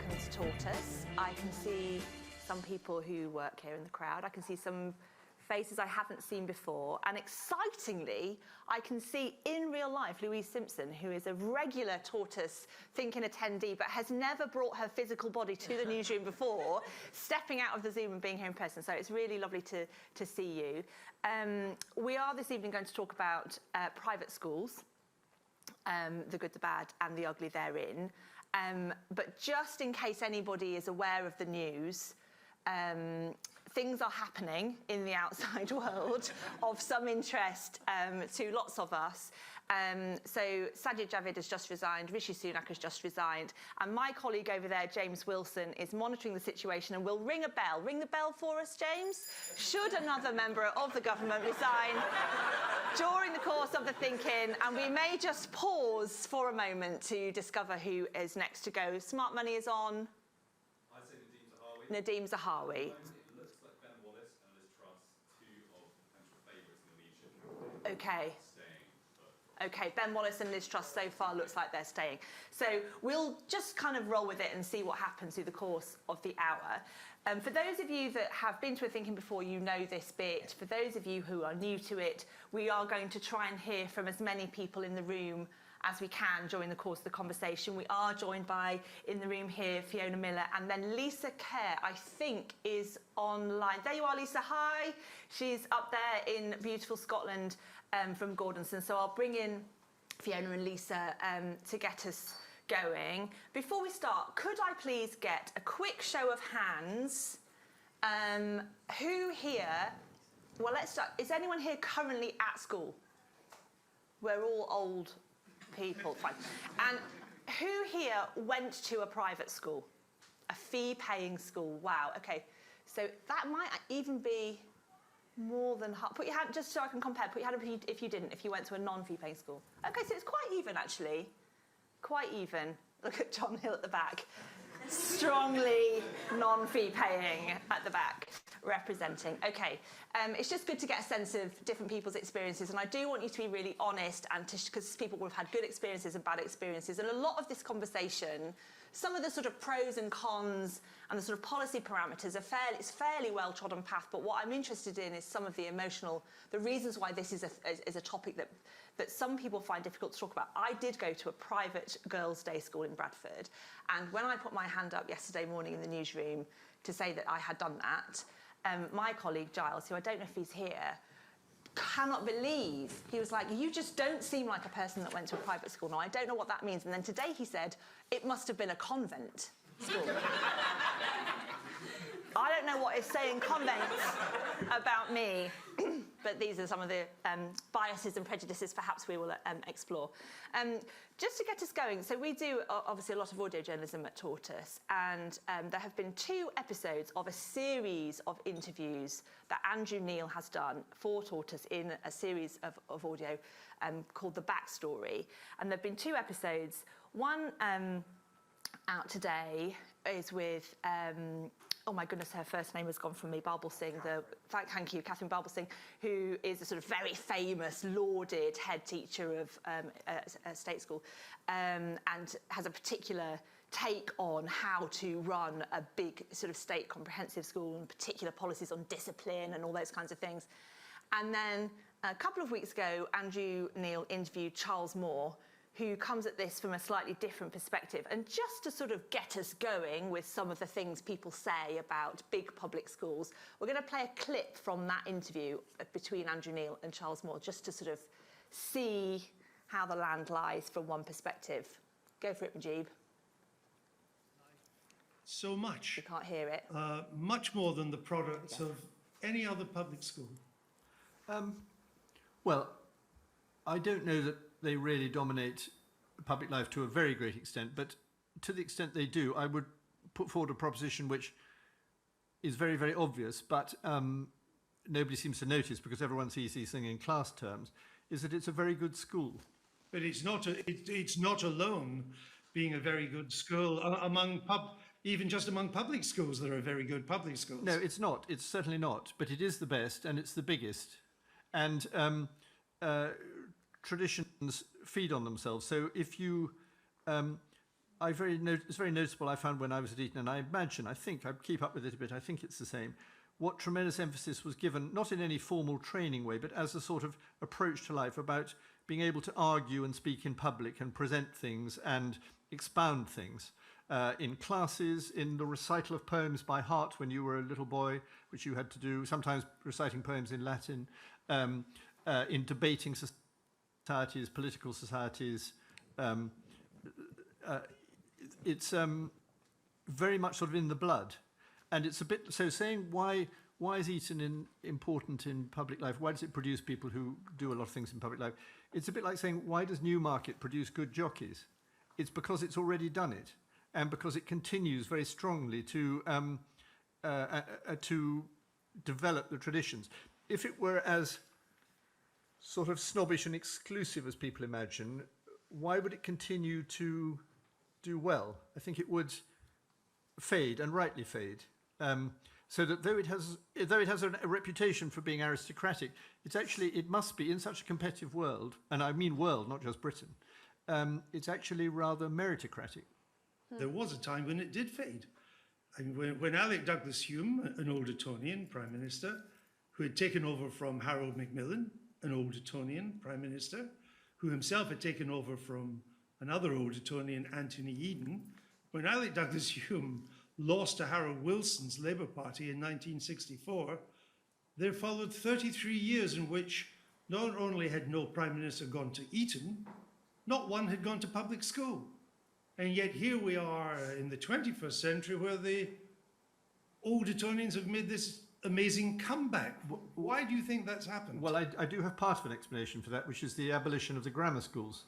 welcome to Tortoise. I can see some people who work here in the crowd. I can see some faces I haven't seen before. And excitingly, I can see in real life Louise Simpson, who is a regular Tortoise ThinkIn attendee, but has never brought her physical body to the newsroom before, stepping out of the Zoom and being here in person. So it's really lovely to see you. We are this evening going to talk about private schools, the good, the bad, and the ugly therein. But just in case anybody is aware of the news, things are happening in the outside world of some interest to lots of us. So Sajid Javid has just resigned, Rishi Sunak has just resigned, and my colleague over there, James Wilson, is monitoring the situation and will ring a bell. Ring the bell for us, James? Should another member of the government resign during the course of the ThinkIn, and we may just pause for a moment to discover who is next to go. Smart money is on. I'd say Nadeem Zahawi. Nadeem Zahawi. It looks like Ben Wallace and Liz Truss, two of potential favourites in the leadership. Okay. Staying. Okay, Ben Wallace and Liz Truss so far looks like they're staying. So we'll just kind of roll with it and see what happens through the course of the hour. For those of you that have been to a ThinkIn before, you know this bit. For those of you who are new to it, we are going to try and hear from as many people in the room as we can during the course of the conversation. We are joined by, in the room here, Fiona Millar, and then Lisa Kerr, I think, is online. There you are, Lisa. Hi. She's up there in beautiful Scotland from Gordonson. So I'll bring in Fiona and Lisa to get us going. Before we start, could I please get a quick show of hands? Who here, well, let's start. Is anyone here currently at school? We're all old people, fine. And who here went to a private school? A fee-paying school? Wow, okay. So that might even be more than half. Put your hand, just so I can compare, put your hand up if you didn't, if you went to a non-fee-paying school. Okay, so it's quite even, actually. Quite even. Look at John Hill at the back. Strongly non-fee-paying at the back, representing. Okay, it's just good to get a sense of different people's experiences, and I do want you to be really honest, and because people will have had good experiences and bad experiences, and a lot of this conversation, some of the sort of pros and cons and the sort of policy parameters are it's fairly well-trodden path, but what I'm interested in is some of the emotional, the reasons why this is a topic that some people find difficult to talk about. I did go to a private girls' day school in Bradford, and when I put my hand up yesterday morning in the newsroom to say that I had done that, my colleague Giles, who I don't know if he's here, cannot believe, he was like, you just don't seem like a person that went to a private school. Now, I don't know what that means. And then today he said, it must have been a convent school. I don't know what is saying convent about me, but these are some of the biases and prejudices perhaps we will explore. Just to get us going, so we do obviously a lot of audio journalism at Tortoise, and there have been 2 episodes of a series of interviews that Andrew Neil has done for Tortoise in a series of audio called The Backstory. And there have been 2 episodes. One out today is with oh my goodness, her first name has gone from me, Birbalsingh, thank you, Katharine Birbalsingh, who is a sort of very famous, lauded head teacher of a state school, and has a particular take on how to run a big sort of state comprehensive school and particular policies on discipline and all those kinds of things. And then a couple of weeks ago, Andrew Neil interviewed Charles Moore, who comes at this from a slightly different perspective. And just to sort of get us going with some of the things people say about big public schools, we're going to play a clip from that interview between Andrew Neil and Charles Moore, just to sort of see how the land lies from one perspective. Go for it, Majib. So much. You can't hear it. Much more than the products of any other public school. Well, I don't know that they really dominate public life to a very great extent, but to the extent they do, I would put forward a proposition which is very, very obvious, but nobody seems to notice because everyone sees these things in class terms, is that it's a very good school. But it's not alone being a very good school. Even just among public schools, there are very good public schools. No, it's not. It's certainly not. But it is the best, and it's the biggest. And traditions feed on themselves. So if you it's very noticeable, I found when I was at Eton, and I think I keep up with it a bit, I think it's the same, what tremendous emphasis was given, not in any formal training way, but as a sort of approach to life about being able to argue and speak in public and present things and expound things. In classes, in the recital of poems by heart when you were a little boy, which you had to do, sometimes reciting poems in Latin, in debating societies, political societies. It's very much sort of in the blood. And it's a bit, so saying why is Eton important in public life? Why does it produce people who do a lot of things in public life? It's a bit like saying, why does Newmarket produce good jockeys? It's because it's already done it, and because it continues very strongly to develop the traditions. If it were as sort of snobbish and exclusive as people imagine, why would it continue to do well? I think it would fade, and rightly fade. So that though it has a reputation for being aristocratic, it must be, in such a competitive world, and I mean world, not just Britain, it's actually rather meritocratic. There was a time when it did fade. I mean, when Alec Douglas-Home, an old Etonian Prime Minister, who had taken over from Harold Macmillan, an old Etonian Prime Minister, who himself had taken over from another old Etonian, Anthony Eden, when Alec Douglas-Home lost to Harold Wilson's Labour Party in 1964, there followed 33 years in which not only had no Prime Minister gone to Eton, not one had gone to public school. And yet here we are in the 21st century where the old Etonians have made this amazing comeback. Why do you think that's happened? Well, I do have part of an explanation for that, which is the abolition of the grammar schools.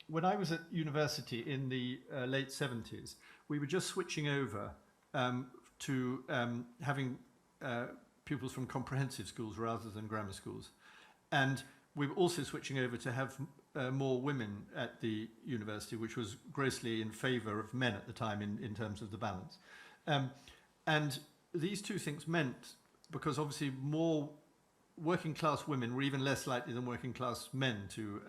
When I was at university in the late 70s, we were just switching over to having pupils from comprehensive schools rather than grammar schools. And we were also switching over to have more women at the university, which was grossly in favour of men at the time in terms of the balance. And these two things meant, because obviously more working class women were even less likely than working class men to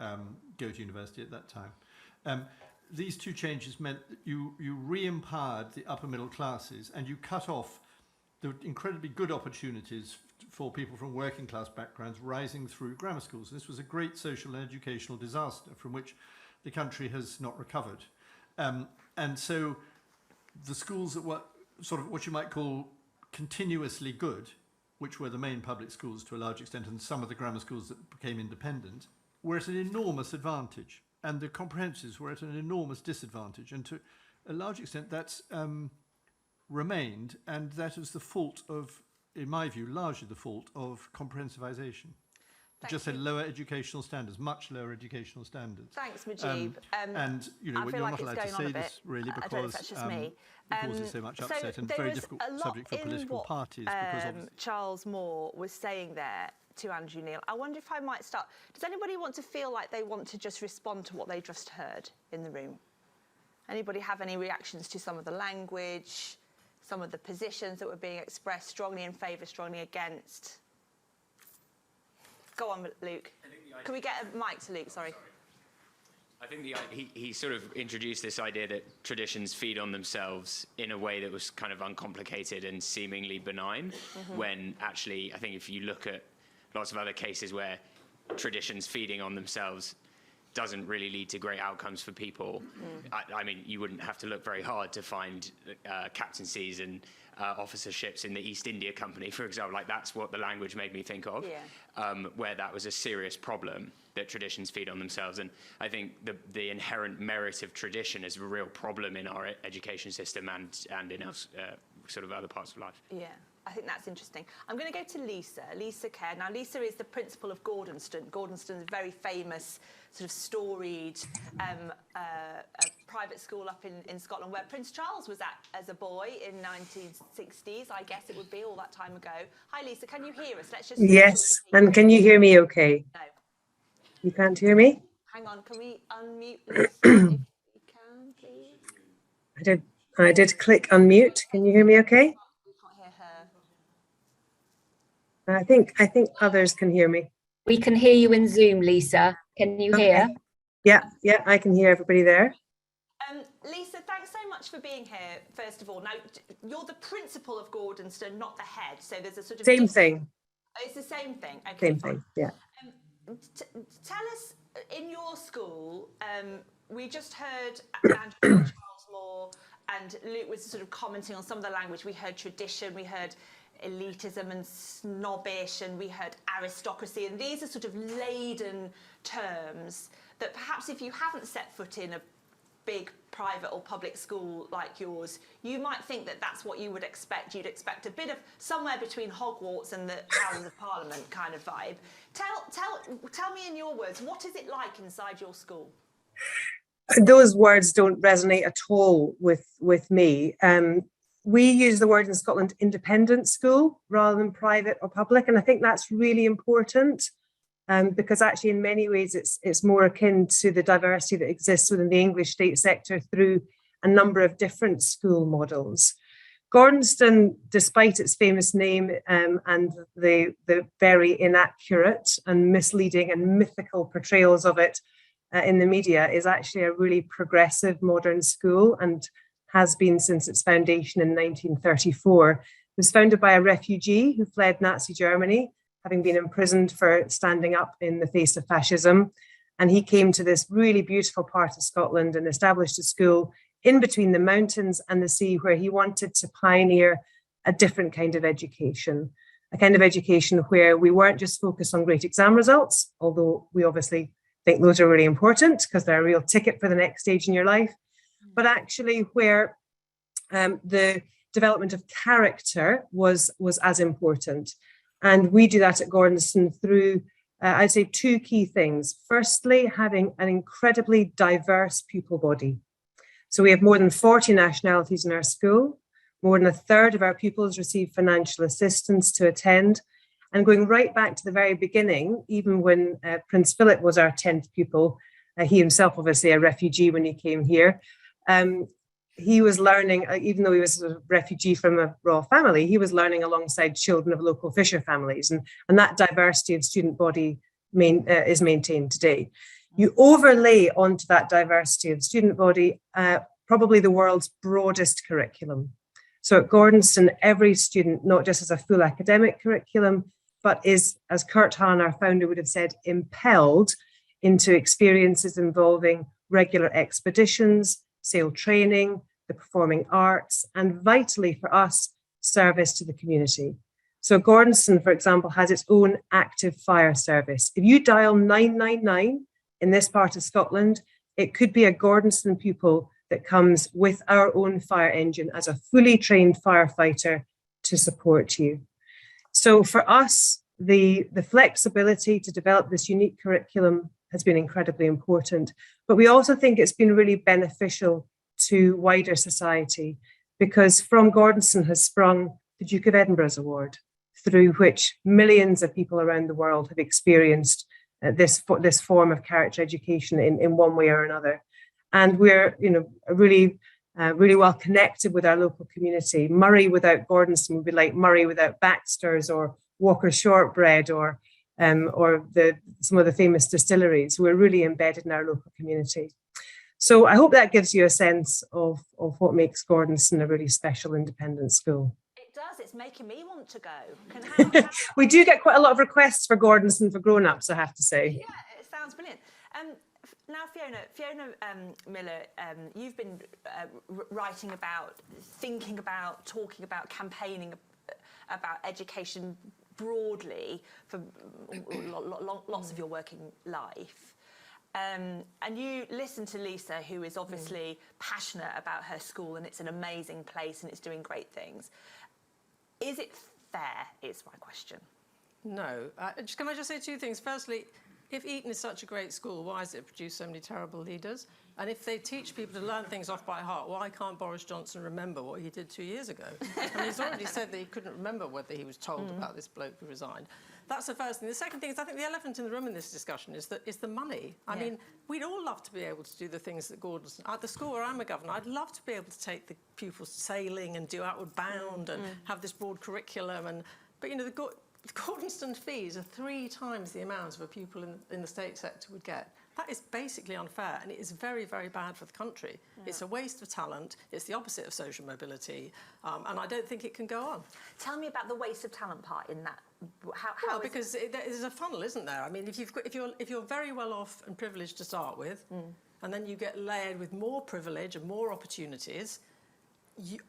go to university at that time. These two changes meant that you re-empowered the upper middle classes, and you cut off the incredibly good opportunities for people from working class backgrounds rising through grammar schools. This was a great social and educational disaster from which the country has not recovered. And so the schools that were sort of what you might call continuously good, which were the main public schools to a large extent, and some of the grammar schools that became independent, were at an enormous advantage. And the comprehensives were at an enormous disadvantage. And to a large extent, that's remained, and that is the fault of, in my view, largely the fault of comprehensivization. Just had lower educational standards, much lower educational standards. Thanks, Majib. And you know, you're not allowed to say this really because it causes so much upset and very difficult subject for political parties. Because Charles Moore was saying there to Andrew Neil. I wonder if I might start. Does anybody want to feel like they want to just respond to what they just heard in the room? Anybody have any reactions to some of the language, some of the positions that were being expressed, strongly in favour, strongly against? Go on, Luke. Can we get a mic to Luke? Sorry. I think he sort of introduced this idea that traditions feed on themselves in a way that was kind of uncomplicated and seemingly benign, when actually I think if you look at lots of other cases where traditions feeding on themselves doesn't really lead to great outcomes for people. I mean, you wouldn't have to look very hard to find captaincies and officerships in the East India Company, for example. Like, that's what the language made me think of, where that was a serious problem, that traditions feed on themselves. And I think the inherent merit of tradition is a real problem in our education system and in our sort of other parts of life. Yeah. I think that's interesting. I'm going to go to Lisa Kerr. Now, Lisa is the principal of Gordonston. Gordonston is a very famous, sort of storied private school up in Scotland, where Prince Charles was at as a boy in 1960s, I guess it would be, all that time ago. Hi, Lisa, can you hear us? Let's just... Yes, and can you hear me okay? No. You can't hear me? Hang on, can we unmute Lisa if we can, please? I did click unmute. Can you hear me okay? I think others can hear me. We can hear you in Zoom, Lisa. Can you hear? Yeah, I can hear everybody there. Lisa, thanks so much for being here, first of all. Now, you're the principal of Gordonston, not the head, so there's a sort of... Same thing. Oh, it's the same thing? Okay, Same fine. thing, yeah. Tell us, in your school, we just heard Angela Charles Moore, and Luke was sort of commenting on some of the language. We heard tradition, we heard elitism and snobbish, and we heard aristocracy, and these are sort of laden terms that perhaps if you haven't set foot in a big private or public school like yours, you might think that that's what you would expect. You'd expect a bit of somewhere between Hogwarts and the Houses of Parliament kind of vibe. Tell me in your words, what is it like inside your school? Those words don't resonate at all with me. We use the word in Scotland independent school rather than private or public, and I think that's really important. Because actually in many ways it's more akin to the diversity that exists within the English state sector through a number of different school models. Gordonston, despite its famous name and the very inaccurate and misleading and mythical portrayals of it in the media, is actually a really progressive modern school and has been since its foundation in 1934. It was founded by a refugee who fled Nazi Germany, having been imprisoned for standing up in the face of fascism. And he came to this really beautiful part of Scotland and established a school in between the mountains and the sea, where he wanted to pioneer a different kind of education, a kind of education where we weren't just focused on great exam results, although we obviously think those are really important because they're a real ticket for the next stage in your life, but actually where the development of character was as important. And we do that at Gordonston through, I'd say, two key things. Firstly, having an incredibly diverse pupil body. So we have more than 40 nationalities in our school. More than a third of our pupils receive financial assistance to attend. And going right back to the very beginning, even when Prince Philip was our 10th pupil, he himself obviously a refugee when he came here, he was learning, even though he was a refugee from a royal family, he was learning alongside children of local fisher families. And that diversity of student body is maintained today. You overlay onto that diversity of student body probably the world's broadest curriculum. So at Gordonston, every student not just has a full academic curriculum, but is, as Kurt Hahn, our founder, would have said, impelled into experiences involving regular expeditions, sail training, the performing arts, and vitally for us, service to the community. So Gordonston, for example, has its own active fire service. If you dial 999 in this part of Scotland, it could be a Gordonston pupil that comes with our own fire engine as a fully trained firefighter to support you. So for us, the flexibility to develop this unique curriculum has been incredibly important, but we also think it's been really beneficial to wider society, because from Gordonston has sprung the Duke of Edinburgh's Award, through which millions of people around the world have experienced this form of character education in one way or another. And we're really well connected with our local community. Murray without Gordonston would be like Murray without Baxter's or Walker Shortbread or some of the famous distilleries. We're really embedded in our local community. So I hope that gives you a sense of what makes Gordonston a really special independent school. It does. It's making me want to go. We do get quite a lot of requests for Gordonston for grown-ups, I have to say. Yeah, it sounds brilliant. Now, Fiona Millar, you've been writing about, thinking about, talking about, campaigning about education broadly for lots of your working life. And you listen to Lisa, who is obviously passionate about her school, and it's an amazing place and it's doing great things. Is it fair, is my question. No. Can I just say two things? Firstly, if Eton is such a great school, why does it produce so many terrible leaders? And if they teach people to learn things off by heart, why can't Boris Johnson remember what he did 2 years ago? I mean, he's already said that he couldn't remember whether he was told about this bloke who resigned. That's the first thing. The second thing is, I think the elephant in the room in this discussion is the money. I mean, we'd all love to be able to do the things that Gordonston... At the school where I'm a governor, I'd love to be able to take the pupils sailing and do Outward Bound and have this broad curriculum. But, the Gordonston fees are 3 times the amount of a pupil in the state sector would get. That is basically unfair, and it is very, very bad for the country. It's a waste of talent. It's the opposite of social mobility, and I don't think it can go on. Tell me about the waste of talent part in that. Well, because there's a funnel, isn't there? I mean, if you're very well off and privileged to start with, and then you get layered with more privilege and more opportunities,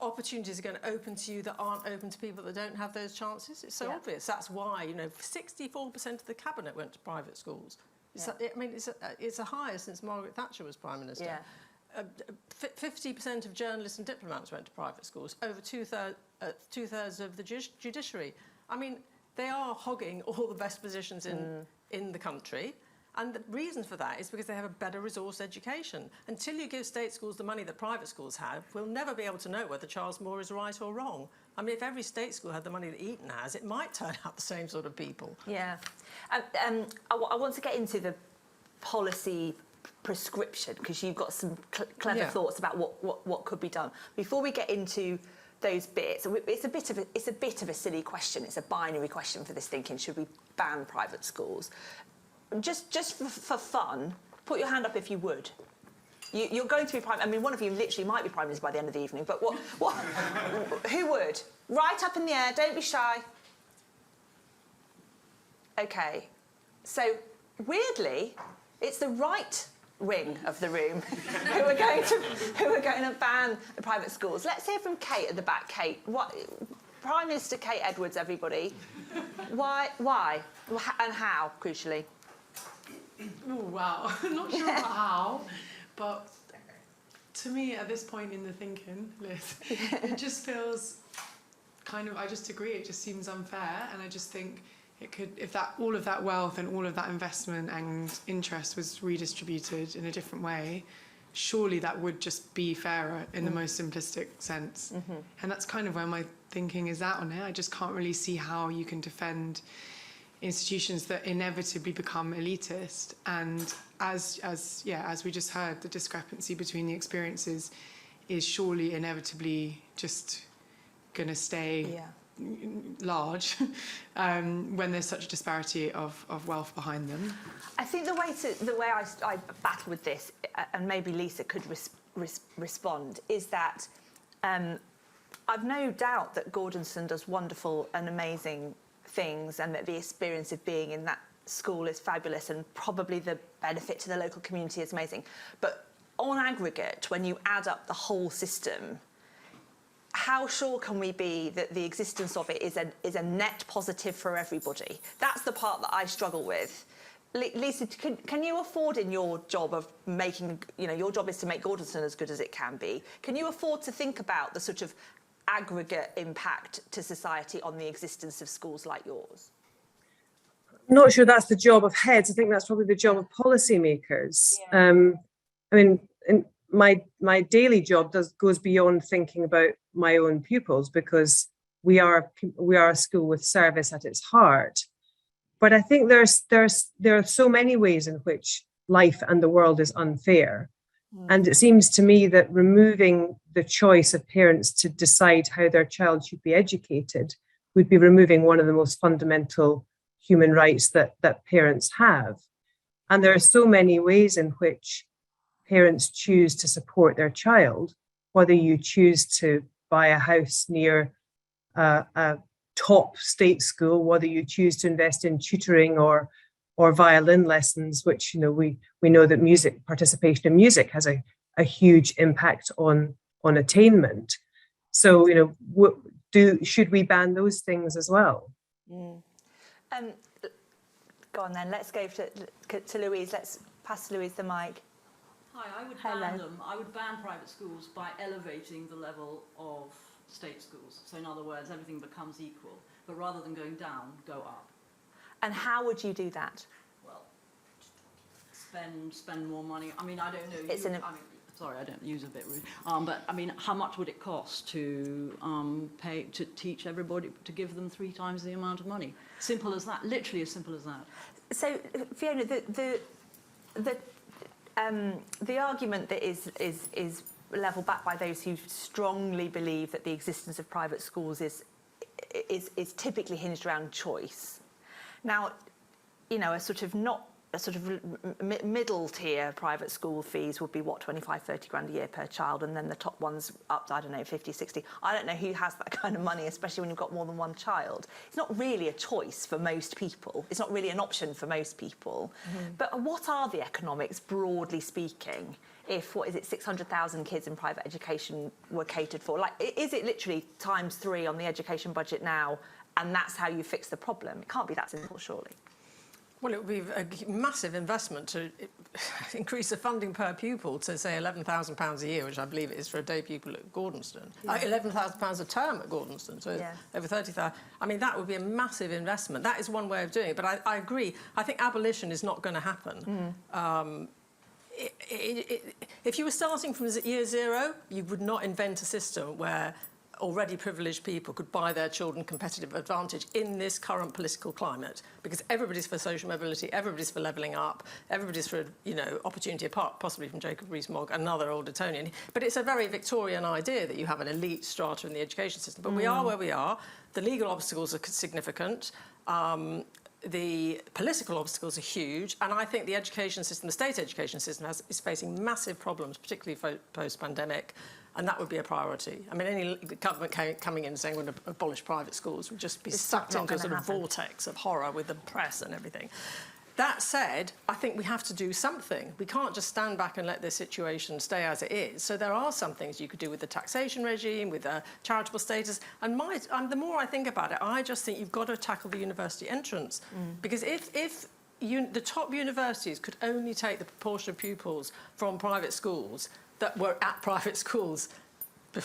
opportunities are going to open to you that aren't open to people that don't have those chances. It's so obvious. That's why 64% of the cabinet went to private schools. It's a higher since Margaret Thatcher was Prime Minister. 50% of journalists and diplomats went to private schools. Over two-thirds of the judiciary. I mean, they are hogging all the best positions in the country. And the reason for that is because they have a better resource education. Until you give state schools the money that private schools have, we'll never be able to know whether Charles Moore is right or wrong. I mean, if every state school had the money that Eton has, it might turn out the same sort of people. Yeah. I want to get into the policy prescription, because you've got some clever thoughts about what could be done. Before we get into those bits, it's a bit of a silly question. It's a binary question for this thinking. Should we ban private schools? Just for fun, put your hand up if you would. You're going to be prime. I mean, one of you literally might be prime minister by the end of the evening. But what? Who would? Right up in the air. Don't be shy. Okay. So weirdly, it's the right wing of the room who are going to ban the private schools. Let's hear from Kate at the back. Kate, what? Prime Minister Kate Edwards, everybody. Why? And how? Crucially. Oh, wow. I'm not sure about how, but to me, at this point in the thinking list, it just feels kind of, I just agree, it just seems unfair, and I just think it could, if that all of that wealth and all of that investment and interest was redistributed in a different way, surely that would just be fairer in the most simplistic sense. And that's kind of where my thinking is at on it. I just can't really see how you can defend institutions that inevitably become elitist, and as we just heard, the discrepancy between the experiences is surely inevitably just going to stay large when there's such a disparity of wealth behind them. I think the way I battle with this, and maybe Lisa could respond, is that I've no doubt that Gordonstoun does wonderful and amazing things, and that the experience of being in that school is fabulous, and probably the benefit to the local community is amazing. But on aggregate, when you add up the whole system, how sure can we be that the existence of it is a net positive for everybody? That's the part that I struggle with. Lisa, can you afford, in your job of making, your job is to make Gordonstoun as good as it can be, can you afford to think about the sort of aggregate impact to society on the existence of schools like yours? I'm not sure that's the job of heads. I think that's probably the job of policymakers. I mean, my daily job goes beyond thinking about my own pupils, because we are a school with service at its heart. But I think there are so many ways in which life and the world is unfair. And it seems to me that removing the choice of parents to decide how their child should be educated would be removing one of the most fundamental human rights that parents have. And there are so many ways in which parents choose to support their child, whether you choose to buy a house near a top state school, whether you choose to invest in tutoring or violin lessons, which we know that participation in music has a huge impact on attainment. So should we ban those things as well? Go on then. Let's go to Louise. Let's pass to Louise the mic. Hi, I would ban them. I would ban private schools by elevating the level of state schools. So in other words, everything becomes equal. But rather than going down, go up. And how would you do that? Well, spend more money. I mean, I don't know. Sorry, I don't use a bit rude. But I mean, how much would it cost to pay to teach everybody, to give them 3 times the amount of money? Simple as that. Literally as simple as that. So Fiona, the argument that is level back by those who strongly believe that the existence of private schools is typically hinged around choice. Now, a sort of not a sort of middle tier private school fees would be what, 25, 30 grand a year per child, and then the top ones up to, I don't know, 50, 60. I don't know who has that kind of money, especially when you've got more than one child. It's not really a choice for most people. It's not really an option for most people. But what are the economics, broadly speaking, if, what is it, 600,000 kids in private education were catered for? Like, is it literally ×3 on the education budget now, and that's how you fix the problem? It can't be that simple, surely. Well, it would be a massive investment to increase the funding per pupil to, say, £11,000 a year, which I believe it is for a day pupil at Gordonston. £11,000 a term at Gordonston, so over 30,000. I mean, that would be a massive investment. That is one way of doing it. But I agree. I think abolition is not going to happen. If you were starting from year zero, you would not invent a system where already privileged people could buy their children competitive advantage in this current political climate, because everybody's for social mobility, everybody's for levelling up, everybody's for, you know, opportunity apart, possibly from Jacob Rees-Mogg, another old Etonian. But it's a very Victorian idea that you have an elite strata in the education system. But we are where we are. The legal obstacles are significant. The political obstacles are huge, and I think the education system, the state education system, is facing massive problems, particularly post-pandemic, and that would be a priority. I mean, any government coming in and saying we're going to abolish private schools would just be sucked into a sort of vortex of horror with the press and everything. That said, I think we have to do something. We can't just stand back and let this situation stay as it is. So there are some things you could do with the taxation regime, with charitable status. And the more I think about it, I just think you've got to tackle the university entrance. Because if the top universities could only take the proportion of pupils from private schools that were at private schools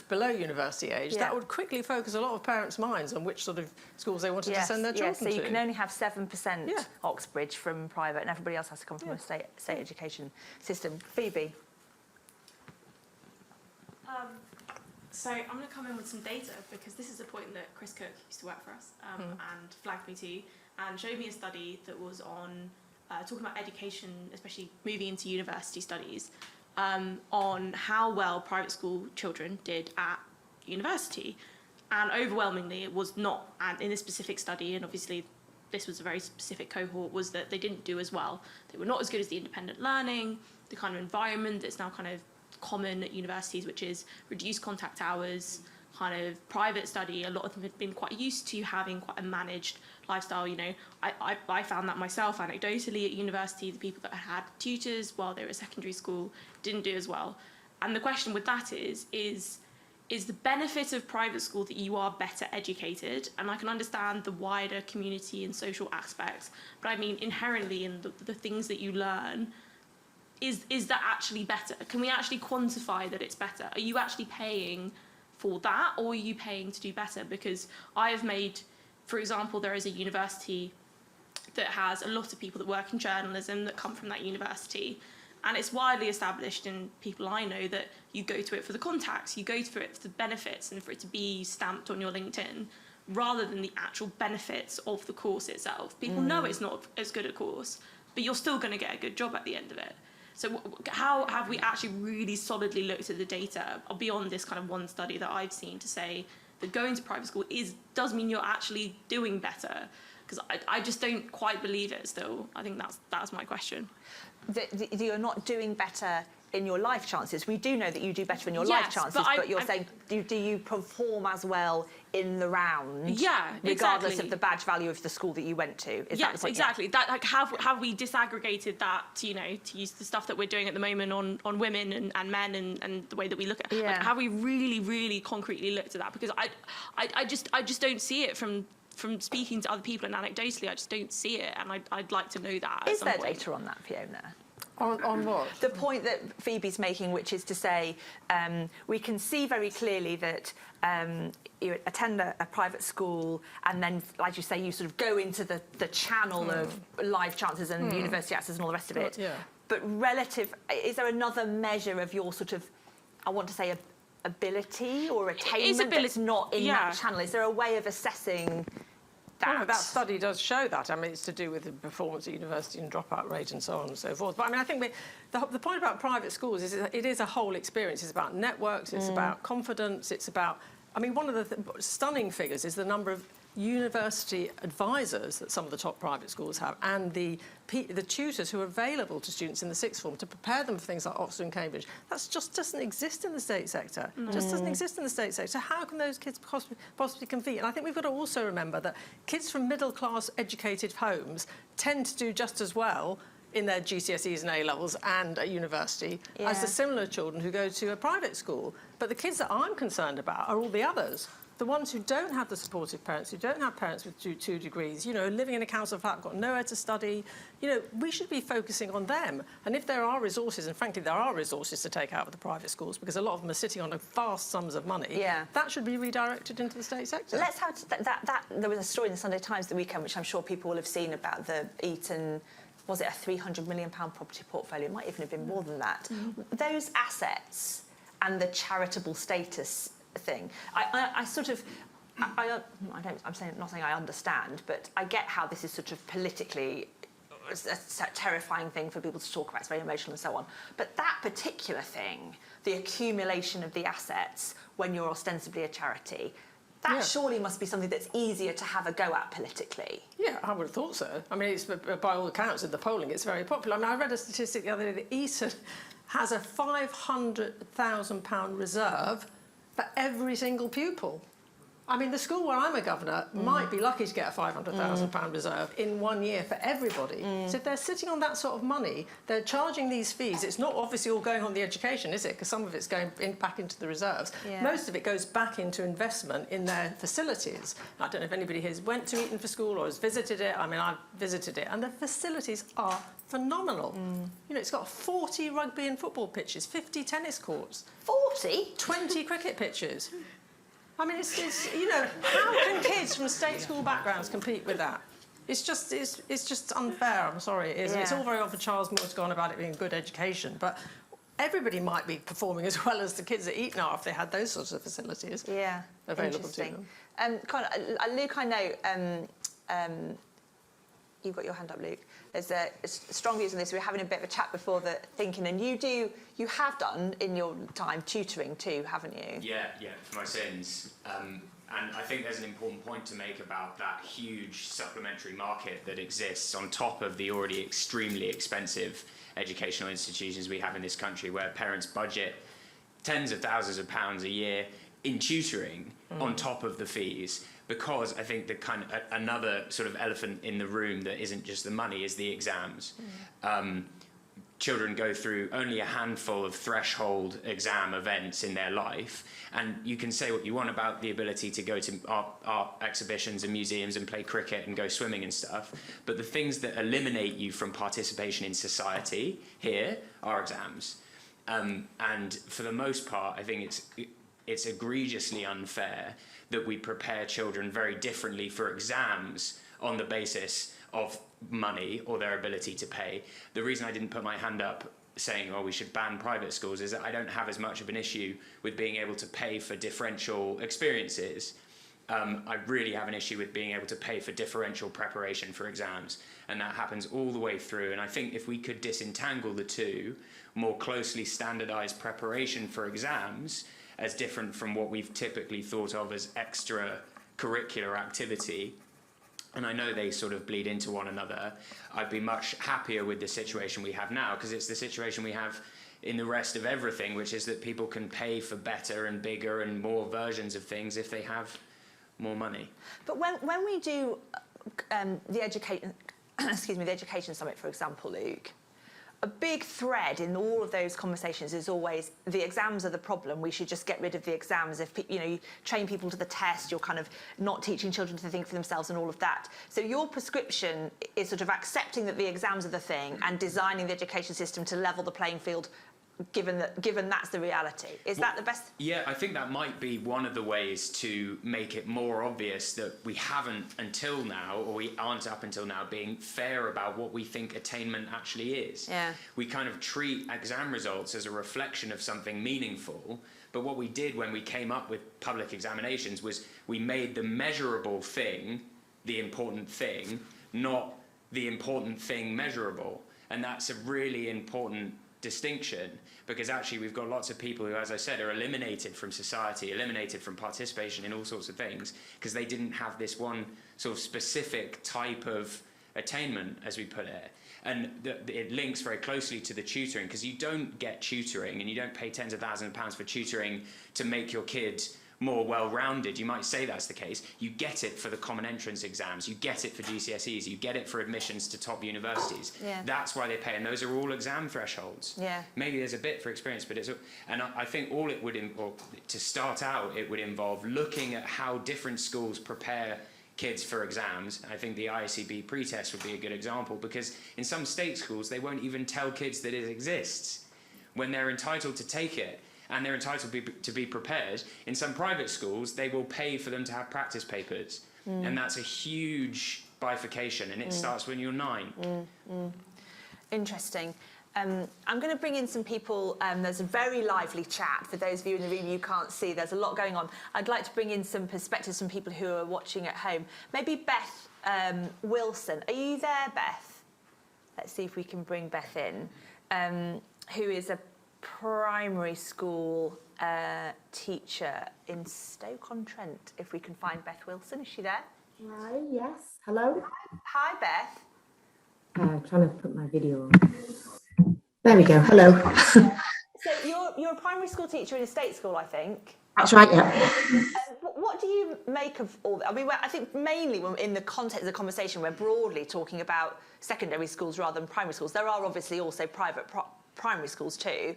below university age, that would quickly focus a lot of parents' minds on which sort of schools they wanted to send their children to. So you can only have 7% Oxbridge from private, and everybody else has to come from a state education system. Phoebe? So I'm going to come in with some data, because this is a point that Chris Cook used to work for us and flagged me to, and showed me a study that was on talking about education, especially moving into university studies, on how well private school children did at university. And overwhelmingly, it was not, and in this specific study, and obviously this was a very specific cohort, was that they didn't do as well. They were not as good as the independent learning, the kind of environment that's now kind of common at universities, which is reduced contact hours, kind of private study. A lot of them had been quite used to having quite a managed lifestyle. You know, I found that myself anecdotally at university. The people that had tutors while they were at secondary school didn't do as well. And the question with that is the benefit of private school that you are better educated? And I can understand the wider community and social aspects, but I mean inherently in the things that you learn, is that actually better? Can we actually quantify that it's better? Are you actually paying for that, or are you paying to do better? Because I have made, for example, there is a university that has a lot of people that work in journalism that come from that university, and it's widely established in people I know that you go to it for the contacts, you go to it for the benefits and for it to be stamped on your LinkedIn, rather than the actual benefits of the course itself. People know it's not as good a course, but you're still going to get a good job at the end of it. So how have we actually really solidly looked at the data beyond this kind of one study that I've seen to say that going to private school does mean you're actually doing better? Because I just don't quite believe it still. I think that's my question. You're not doing better in your life chances. We do know that you do better in your life chances, but you're saying, do you perform as well in the round? Yeah, regardless of the badge value of the school that you went to. Is that the point? Exactly. That, like, have we disaggregated that, you know, to use the stuff that we're doing at the moment on women and men and the way that we look at like, have we really, really concretely looked at that? Because I just don't see it from speaking to other people, and anecdotally I just don't see it, and I'd like to know that. Is there data on that, Fiona? On what? The point that Phoebe's making, which is to say, we can see very clearly that you attend a private school, and then, like you say, you sort of go into the channel of life chances and university access and all the rest of it. But is there another measure of your sort of, I want to say, ability or attainment that's not in that channel? Is there a way of assessing that? Well, that study does show that. I mean, it's to do with the performance at university and dropout rate and so on and so forth. But I mean, I think the point about private schools is it is a whole experience. It's about networks, it's about confidence, it's about... I mean, one of the stunning figures is the number of university advisors that some of the top private schools have, and the tutors who are available to students in the sixth form to prepare them for things like Oxford and Cambridge, that just doesn't exist in the state sector. Just doesn't exist in the state sector. So how can those kids possibly compete? And I think we've got to also remember that kids from middle-class educated homes tend to do just as well in their GCSEs and A-levels and at university as the similar children who go to a private school. But the kids that I'm concerned about are all the others. The ones who don't have the supportive parents, who don't have parents with two degrees, you know, living in a council flat, got nowhere to study, you know, we should be focusing on them. And if there are resources, and frankly there are resources to take out of the private schools, because a lot of them are sitting on vast sums of money, that should be redirected into the state sector. Let's have there was a story in the Sunday Times the weekend, which I'm sure people will have seen, about the Eton, was it a £300 million property portfolio? It might even have been more than that. Those assets and the charitable status thing, I'm not saying I understand, but I get how this is sort of politically a terrifying thing for people to talk about. It's very emotional and so on. But that particular thing, the accumulation of the assets when you're ostensibly a charity, that surely must be something that's easier to have a go at politically. Yeah, I would have thought so. I mean, it's, by all accounts in the polling, it's very popular. I mean, I read a statistic the other day that Eton has a £500,000 reserve for every single pupil. I mean, the school where I'm a governor might be lucky to get a £500,000 reserve in 1 year for everybody. So if they're sitting on that sort of money, they're charging these fees. It's not obviously all going on the education, is it? Because some of it's going back into the reserves. Most of it goes back into investment in their facilities. I don't know if anybody here went to Eton for school or has visited it. I mean, I've visited it, and the facilities are phenomenal. You know, it's got 40 rugby and football pitches, 50 tennis courts. 40? 20 cricket pitches. I mean, it's you know, how can kids from state school backgrounds compete with that? It's just unfair, I'm sorry it is. And it's all very well for Charles Moore to go on about it being good education, but everybody might be performing as well as the kids at Eton are if they had those sorts of facilities available to them. Luke, I know you've got your hand up, Luke. There's strong views on this. We were having a bit of a chat before the thinking, and you have done in your time tutoring too, haven't you? Yeah, for my sins. And I think there's an important point to make about that huge supplementary market that exists on top of the already extremely expensive educational institutions we have in this country, where parents budget tens of thousands of pounds a year in tutoring on top of the fees. Because I think the kind of another sort of elephant in the room that isn't just the money is the exams. Children go through only a handful of threshold exam events in their life, and you can say what you want about the ability to go to art exhibitions and museums and play cricket and go swimming and stuff, but the things that eliminate you from participation in society here are exams. And for the most part, I think it's egregiously unfair that we prepare children very differently for exams on the basis of money or their ability to pay. The reason I didn't put my hand up saying, oh, we should ban private schools is that I don't have as much of an issue with being able to pay for differential experiences. I really have an issue with being able to pay for differential preparation for exams, and that happens all the way through. And I think if we could disentangle the two, more closely standardised preparation for exams as different from what we've typically thought of as extracurricular activity, and I know they sort of bleed into one another, I'd be much happier with the situation we have now, because it's the situation we have in the rest of everything, which is that people can pay for better and bigger and more versions of things if they have more money. But when we do the education summit, for example, Luke, a big thread in all of those conversations is always the exams are the problem. We should just get rid of the exams. If you train people to the test, you're kind of not teaching children to think for themselves and all of that. So your prescription is sort of accepting that the exams are the thing and designing the education system to level the playing field, given that's the reality. Is that the best? Yeah, I think that might be one of the ways to make it more obvious that we haven't until now, or we aren't up until now, being fair about what we think attainment actually is. Yeah. We kind of treat exam results as a reflection of something meaningful, but what we did when we came up with public examinations was we made the measurable thing the important thing, not the important thing measurable. And that's a really important distinction, because actually we've got lots of people who, as I said, are eliminated from society, eliminated from participation in all sorts of things, because they didn't have this one sort of specific type of attainment, as we put it. And it links very closely to the tutoring, because you don't get tutoring and you don't pay tens of thousands of pounds for tutoring to make your kid more well-rounded. You might say that's the case. You get it for the common entrance exams, you get it for GCSEs, you get it for admissions to top universities. Yeah. That's why they pay, and those are all exam thresholds. Yeah. Maybe there's a bit for experience, but I think all it would, to start out, it would involve looking at how different schools prepare kids for exams. I think the ICB pretest would be a good example, because in some state schools, they won't even tell kids that it exists when they're entitled to take it. And they're entitled to be prepared. In some private schools, they will pay for them to have practice papers. And that's a huge bifurcation, and it starts when you're 9. Interesting. I'm going to bring in some people. There's a very lively chat. For those of you in the room you can't see, there's a lot going on. I'd like to bring in some perspectives from people who are watching at home. Maybe Beth Wilson. Are you there, Beth? Let's see if we can bring Beth in, who is a primary school teacher in Stoke-on-Trent. If we can find Beth Wilson, is she there? Hi, yes. Hello. Hi, Beth. Trying to put my video on. There we go. Hello. So you're a primary school teacher in a state school, I think. That's right. Yeah. What do you make of all that? I mean, I think mainly in the context of the conversation, we're broadly talking about secondary schools rather than primary schools. There are obviously also private primary schools too.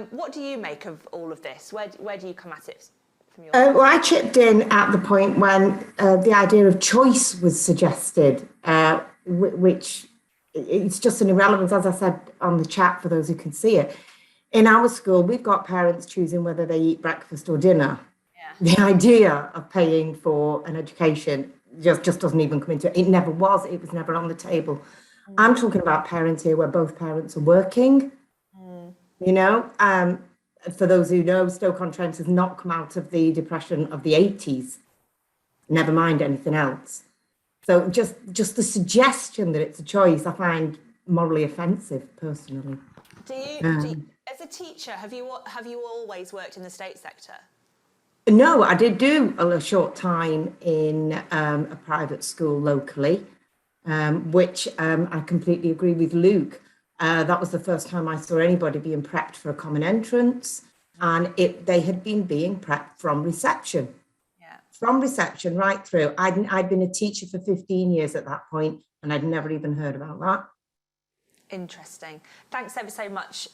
What do you make of all of this? Where do you come at it from your Well, I chipped in at the point when the idea of choice was suggested, which it's just an irrelevance, as I said on the chat for those who can see it. In our school, we've got parents choosing whether they eat breakfast or dinner. Yeah. The idea of paying for an education just doesn't even come into it. It never was. It was never on the table. I'm talking about parents here where both parents are working. You know, for those who know, Stoke-on-Trent has not come out of the depression of the 80s, never mind anything else. So just the suggestion that it's a choice, I find morally offensive, personally. Do you, as a teacher, have you always worked in the state sector? No, I did do a short time in a private school locally, which I completely agree with Luke. That was the first time I saw anybody being prepped for a common entrance, and they had been being prepped from reception. Yeah. From reception right through. I'd been a teacher for 15 years at that point, and I'd never even heard about that. Interesting. Thanks ever so much,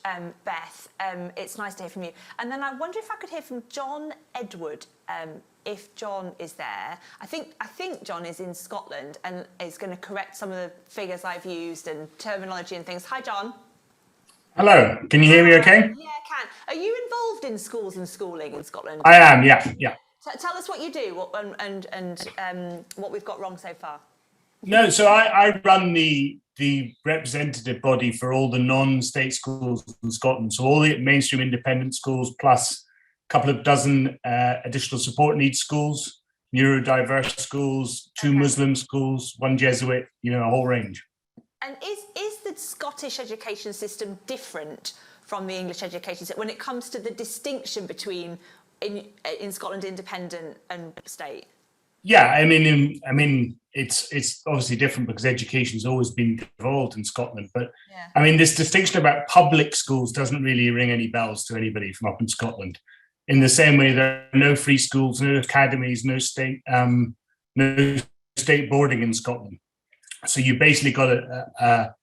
Beth. It's nice to hear from you. And then I wonder if I could hear from John Edward, if John is there. I think John is in Scotland and is going to correct some of the figures I've used and terminology and things. Hi, John. Hello. Can you hear me okay? Yeah, I can. Are you involved in schools and schooling in Scotland? I am, yeah. Tell us what you do and what we've got wrong so far. No, so I run the representative body for all the non-state schools in Scotland. So all the mainstream independent schools plus a couple of dozen additional support needs schools, neurodiverse schools, 2 Muslim schools, 1 Jesuit, a whole range. And is the Scottish education system different from the English education system when it comes to the distinction between in Scotland independent and state? Yeah, I mean, it's obviously different because education's always been involved in Scotland. But yeah. I mean, this distinction about public schools doesn't really ring any bells to anybody from up in Scotland. In the same way, there are no free schools, no academies, no state boarding in Scotland. So you basically got a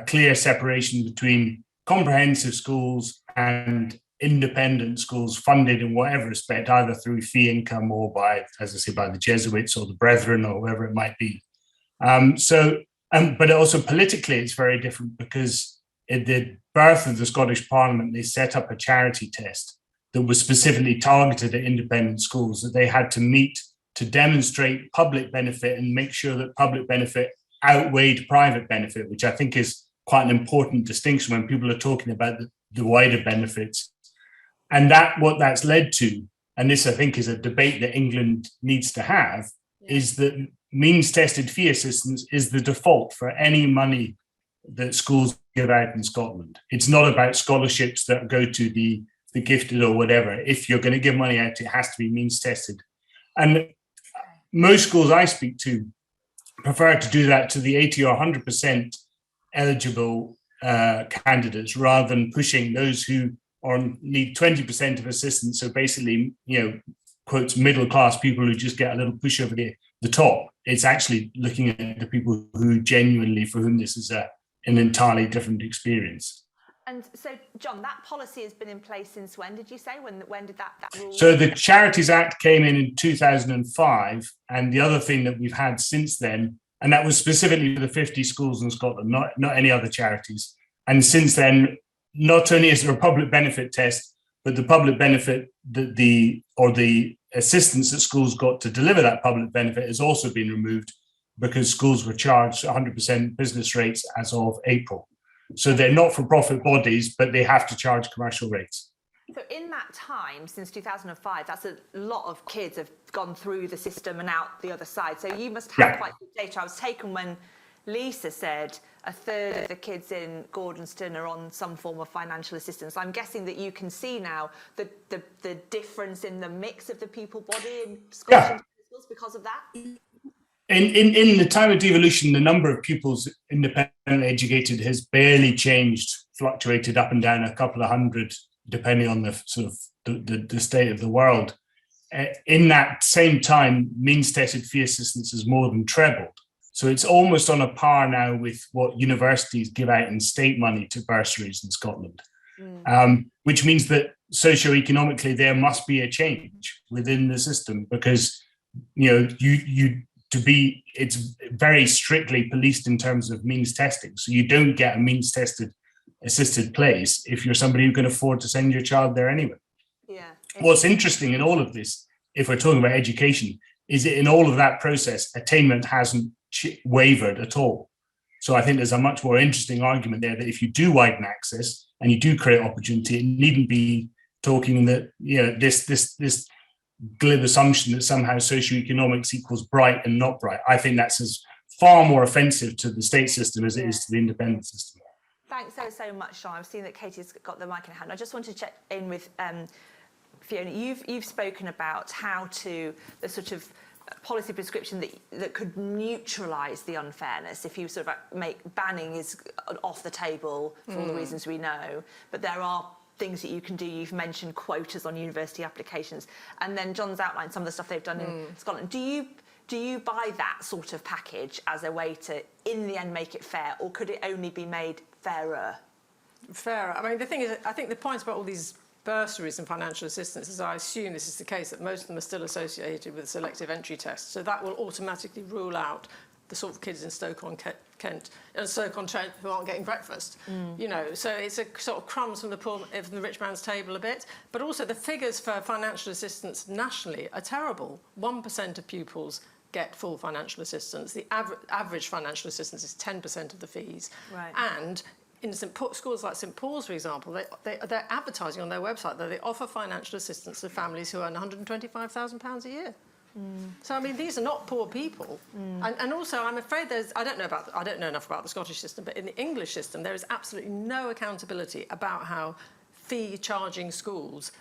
clear separation between comprehensive schools and independent schools funded in whatever respect, either through fee income or by, as I say, by the Jesuits or the Brethren or whoever it might be. But also politically, it's very different because at the birth of the Scottish Parliament, they set up a charity test that was specifically targeted at independent schools that they had to meet to demonstrate public benefit and make sure that public benefit outweighed private benefit, which I think is quite an important distinction when people are talking about the wider benefits. And what that's led to, and this I think is a debate that England needs to have, is that means-tested fee assistance is the default for any money that schools give out in Scotland. It's not about scholarships that go to the gifted or whatever. If you're going to give money out, it has to be means tested. And most schools I speak to prefer to do that to the 80 or 100% eligible candidates, rather than pushing those who need 20% of assistance. So basically, quotes, middle class people who just get a little push over the top. It's actually looking at the people who genuinely, for whom this is an entirely different experience. And so, John, that policy has been in place since when, did you say? When did that rule? So the Charities Act came in 2005, and the other thing that we've had since then, and that was specifically for the 50 schools in Scotland, not any other charities. And since then, not only is there a public benefit test, but the public benefit, the assistance that schools got to deliver that public benefit has also been removed, because schools were charged 100% business rates as of April. So they're not-for-profit bodies, but they have to charge commercial rates. So in that time, since 2005, that's a lot of kids have gone through the system and out the other side. So you must have quite good data. I was taken when Lisa said a third of the kids in Gordonston are on some form of financial assistance. I'm guessing that you can see now the difference in the mix of the pupil body in schools because of that. In the time of devolution, the number of pupils independently educated has barely changed, fluctuated up and down a couple of hundred, depending on the sort of the state of the world. In that same time, means tested fee assistance has more than trebled. So it's almost on a par now with what universities give out in state money to bursaries in Scotland, which means that socioeconomically there must be a change within the system, because it's very strictly policed in terms of means testing. So you don't get a means tested assisted place if you're somebody who can afford to send your child there anyway. Yeah. What's interesting in all of this, if we're talking about education, is that in all of that process, attainment hasn't wavered at all. So I think there's a much more interesting argument there that if you do widen access and you do create opportunity, it needn't be talking that this glib assumption that somehow socioeconomics equals bright and not bright. I think that's as far more offensive to the state system as it is to the independent system. Thanks so much, Sean. I've seen that Katie's got the mic in her hand. I just want to check in with Fiona. You've spoken about how to the sort of policy prescription that could neutralise the unfairness if you sort of make banning is off the table for all the reasons we know, but there are things that you can do. You've mentioned quotas on university applications, and then John's outlined some of the stuff they've done in Scotland. Do you buy that sort of package as a way to, in the end, make it fair, or could it only be made fairer? Fairer. I mean, the thing is, I think the point about all these bursaries and financial assistance is, I assume this is the case, that most of them are still associated with selective entry tests. So that will automatically rule out the sort of kids in Stoke-on-Kent and Stoke-on-Trent who aren't getting breakfast. So it's a sort of crumbs from the rich man's table a bit. But also the figures for financial assistance nationally are terrible. 1% of pupils get full financial assistance. The average financial assistance is 10% of the fees. Right. And in schools like St Paul's, for example, they're advertising on their website that they offer financial assistance to families who earn £125,000 a year. So I mean, these are not poor people, and also I'm afraid I don't know enough about the Scottish system, but in the English system there is absolutely no accountability about how fee charging schools,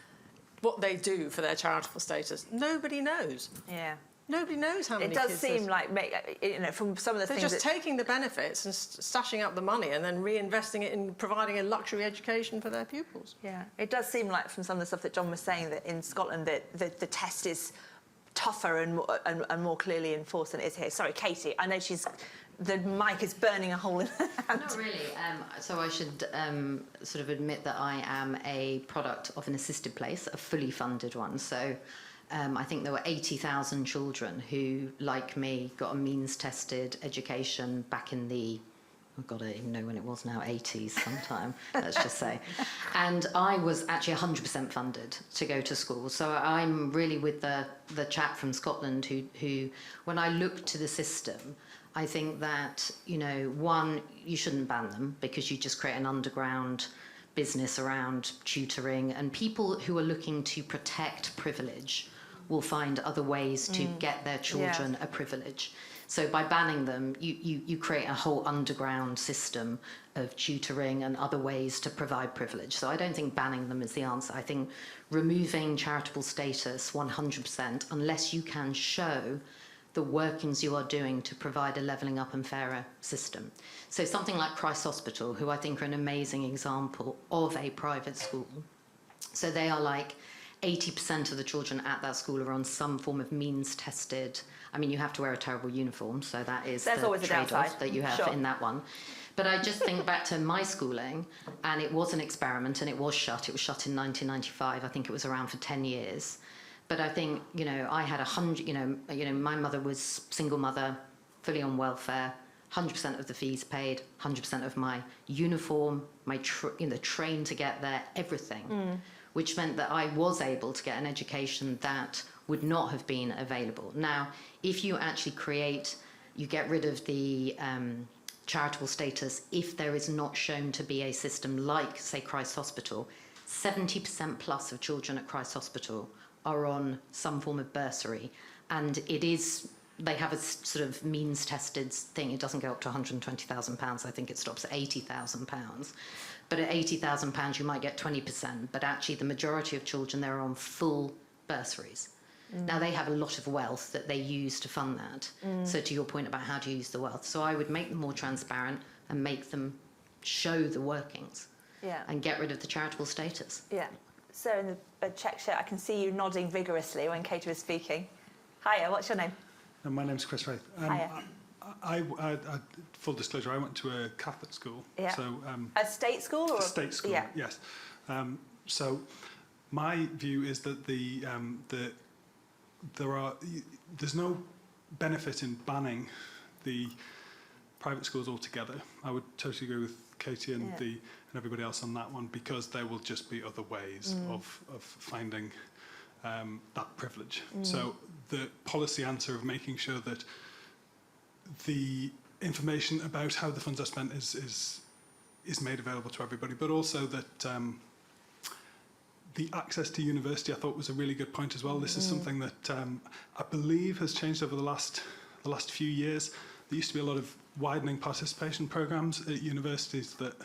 what they do for their charitable status. Nobody knows. Yeah. Nobody knows how many kids. It does kids seem like, from some of the they're things. They're just taking the benefits and stashing up the money and then reinvesting it in providing a luxury education for their pupils. Yeah. It does seem like, from some of the stuff that John was saying, that in Scotland that the test is tougher and more clearly enforced than it is here. Sorry, Katie, I know the mic is burning a hole in her hand. Not really. So I should sort of admit that I am a product of an assisted place, a fully funded one. So I think there were 80,000 children who, like me, got a means-tested education back in the, oh God, I don't even know when it was now, 80s sometime, let's just say. And I was actually 100% funded to go to school. So I'm really with the chap from Scotland who, when I look to the system, I think that, one, you shouldn't ban them because you just create an underground business around tutoring, and people who are looking to protect privilege will find other ways to get their children a privilege. So by banning them, you create a whole underground system of tutoring and other ways to provide privilege. So I don't think banning them is the answer. I think removing charitable status 100%, unless you can show the workings you are doing to provide a levelling up and fairer system. So something like Christ Hospital, who I think are an amazing example of a private school. So they are like 80% of the children at that school are on some form of means-tested. I mean, you have to wear a terrible uniform, so that is There's always a trade-off that you have Sure. in that one. But I just think back to my schooling, and it was an experiment, and it was shut. It was shut in 1995. I think it was around for 10 years. But I think, you know, I had 100, you know, my mother was single mother, fully on welfare, 100% of the fees paid, 100% of my uniform, my train to get there, everything, which meant that I was able to get an education that would not have been available. Now, if you actually you get rid of the charitable status, if there is not shown to be a system like, say, Christ Hospital, 70% plus of children at Christ Hospital are on some form of bursary, and they have a sort of means-tested thing. It doesn't go up to £120,000. I think it stops at £80,000. But at £80,000, you might get 20%. But actually, the majority of children there are on full bursaries. Now, they have a lot of wealth that they use to fund that. So to your point about how to use the wealth. So I would make them more transparent and make them show the workings and get rid of the charitable status. Yeah. So in the check shirt, I can see you nodding vigorously when Katie was speaking. Hiya, what's your name? My name's Chris Wraith. Hiya. I full disclosure, I went to a Catholic school. Yeah. So, a state school? Or? A state school, yeah. yes. So my view is that there's no benefit in banning the private schools altogether. I would totally agree with Katie and everybody else on that one, because there will just be other ways of finding that privilege. So the policy answer of making sure that the information about how the funds are spent is made available to everybody, but also that the access to university, I thought, was a really good point as well. This is something that I believe has changed over the last few years. There used to be a lot of widening participation programs at universities that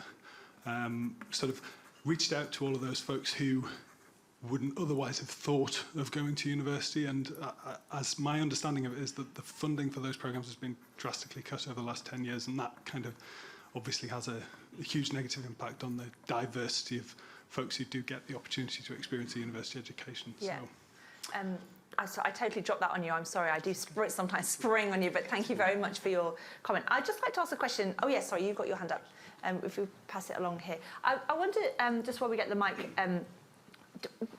sort of reached out to all of those folks who wouldn't otherwise have thought of going to university, and as my understanding of it is that the funding for those programs has been drastically cut over the last 10 years, and that kind of obviously has a huge negative impact on the diversity of folks who do get the opportunity to experience a university education. Yeah. So, I totally dropped that on you. I'm sorry. I do sometimes spring on you, but thank you very much for your comment. I'd just like to ask a question. Oh, yes, sorry, you've got your hand up. If we pass it along here. I wonder, just while we get the mic,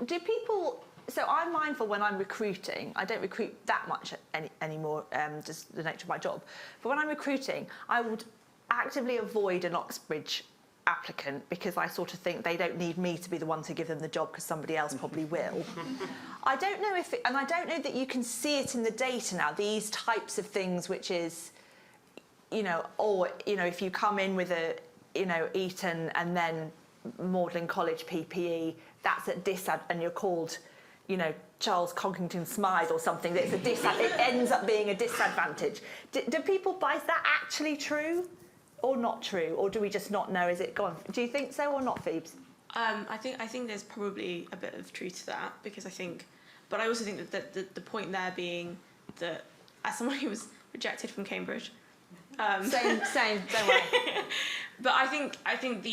do people... So I'm mindful when I'm recruiting, I don't recruit that much anymore, just the nature of my job. But when I'm recruiting, I would actively avoid an Oxbridge applicant because I sort of think they don't need me to be the one to give them the job because somebody else probably will. I don't know if and I don't know that you can see it in the data now, these types of things, which is, or, if you come in with a, Eton and then Magdalen College PPE, that's at disadvantage, and you're called, Charles Conkington Smythe or something, that's it ends up being a disadvantage. Do people buy, is that actually true? Or not true, or do we just not know? Is it gone? Do you think so or not, Phoebes? I think there's probably a bit of truth to that, because but I also think that the point there being that as someone who was rejected from Cambridge, same, don't worry. But I think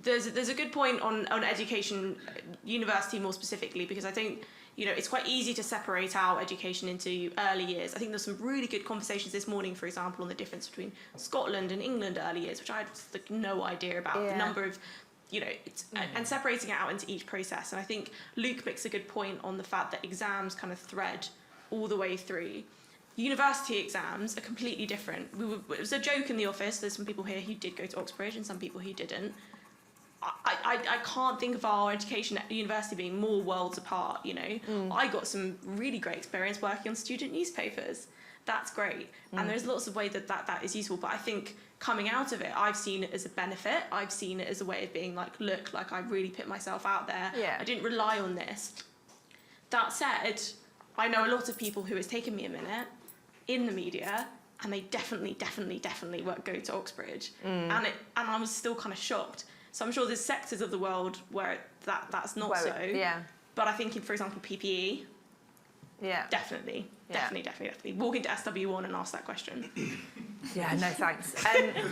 there's a good point on education, university more specifically, because I think it's quite easy to separate out education into early years. I think there's some really good conversations this morning, for example, on the difference between Scotland and England early years, which I had no idea about. The number of, and separating it out into each process. And I think Luke makes a good point on the fact that exams kind of thread all the way through. University exams are completely different. It was a joke in the office. There's some people here who did go to Oxbridge and some people who didn't. I can't think of our education at university being more worlds apart, I got some really great experience working on student newspapers. That's great. And there's lots of ways that is useful. But I think coming out of it, I've seen it as a benefit. I've seen it as a way of being like, look, like I really put myself out there. Yeah. I didn't rely on this. That said, I know a lot of people who it's taken me a minute in the media, and they definitely go to Oxbridge. And I was still kind of shocked. So I'm sure there's sectors of the world where that's not so. Yeah. But I think, for example, PPE, definitely. Walk into SW1 and ask that question. Yeah, no thanks.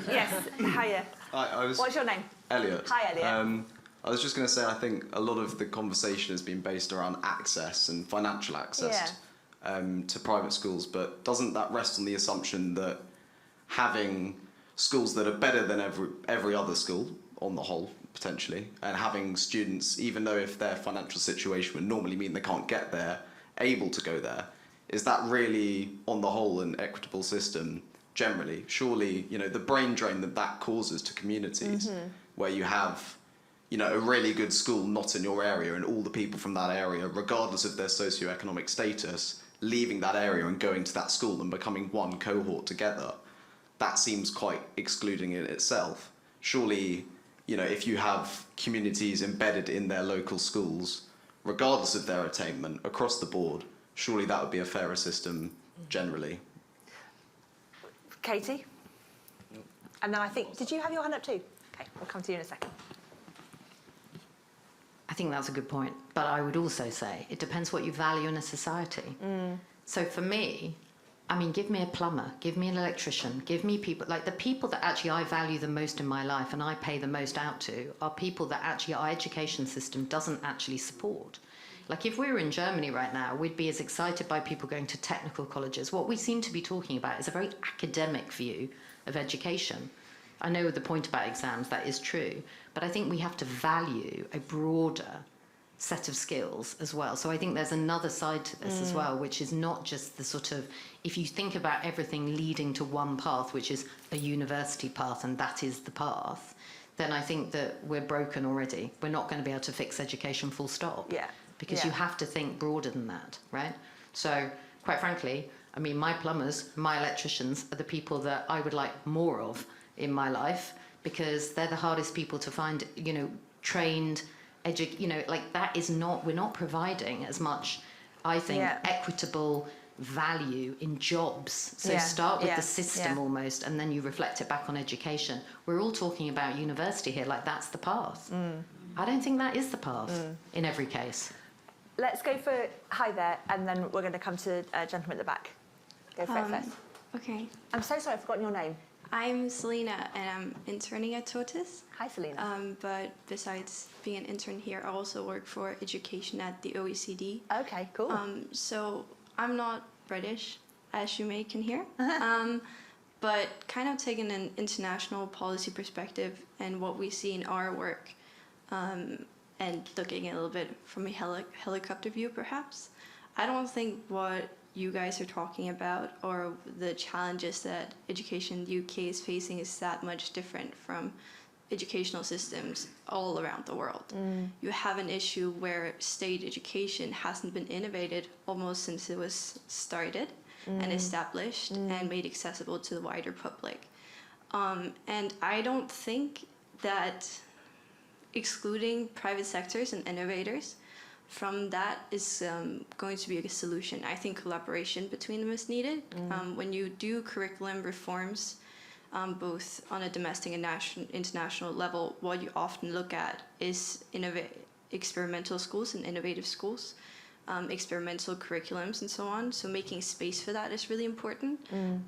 Yes, hiya. What's your name? Elliot. Hi, Elliot. I was just going to say, I think a lot of the conversation has been based around access and financial access to private schools, but doesn't that rest on the assumption that having schools that are better than every other school on the whole, potentially, and having students, even though if their financial situation would normally mean they can't get there, able to go there, is that really, on the whole, an equitable system generally? Surely, you know, the brain drain that causes to communities where you have, you know, a really good school not in your area and all the people from that area, regardless of their socioeconomic status, leaving that area and going to that school and becoming one cohort together, that seems quite excluding in itself. Surely, you know, if you have communities embedded in their local schools, regardless of their attainment, across the board, surely that would be a fairer system generally. Katie? And then I think, did you have your hand up too? Okay, we'll come to you in a second. I think that's a good point. But I would also say it depends what you value in a society. So for me, I mean, give me a plumber, give me an electrician, give me people, like the people that actually I value the most in my life and I pay the most out to are people that actually our education system doesn't actually support. Like if we were in Germany right now, we'd be as excited by people going to technical colleges. What we seem to be talking about is a very academic view of education. I know the point about exams, that is true, but I think we have to value a broader set of skills as well. So I think there's another side to this as well, which is not just the sort of, if you think about everything leading to one path, which is a university path, and that is the path, then I think that we're broken already. We're not going to be able to fix education full stop. Yeah. Because you have to think broader than that, right? So quite frankly, I mean, my plumbers, my electricians are the people that I would like more of in my life, because they're the hardest people to find, you know, trained, you know, like that is not, we're not providing as much, I think, equitable value in jobs. So start with the system almost, and then you reflect it back on education. We're all talking about university here, like that's the path. I don't think that is the path in every case. Let's go for hi there, and then we're going to come to a gentleman at the back. Go for it first. Okay. I'm so sorry, I've forgotten your name. I'm Selena, and I'm interning at Tortoise. Hi, Selena. But besides being an intern here, I also work for education at the OECD. Okay, cool. So I'm not British, as you may can hear, but kind of taking an international policy perspective and what we see in our work, and looking a little bit from a helicopter view, perhaps. I don't think what you guys are talking about or the challenges that education in the UK is facing is that much different from educational systems all around the world. You have an issue where state education hasn't been innovated almost since it was started and established and made accessible to the wider public. And I don't think that excluding private sectors and innovators from that is going to be a solution. I think collaboration between them is needed. When you do curriculum reforms, both on a domestic and international level, what you often look at is experimental schools and innovative schools, experimental curriculums and so on. So making space for that is really important.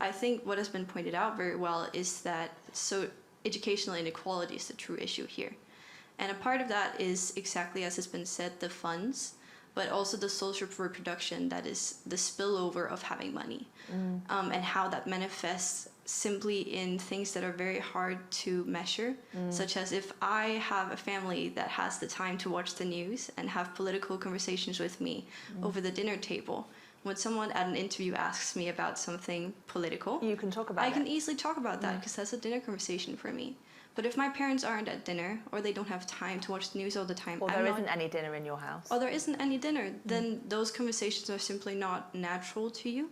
I think what has been pointed out very well is that educational inequality is the true issue here. And a part of that is exactly as has been said, the funds, but also the social reproduction that is the spillover of having money, and how that manifests simply in things that are very hard to measure, such as if I have a family that has the time to watch the news and have political conversations with me over the dinner table. When someone at an interview asks me about something political, you can talk about I can easily talk about that because that's a dinner conversation for me. But if my parents aren't at dinner, or they don't have time to watch the news all the time, or there isn't any dinner in your house, or there isn't any dinner, then those conversations are simply not natural to you.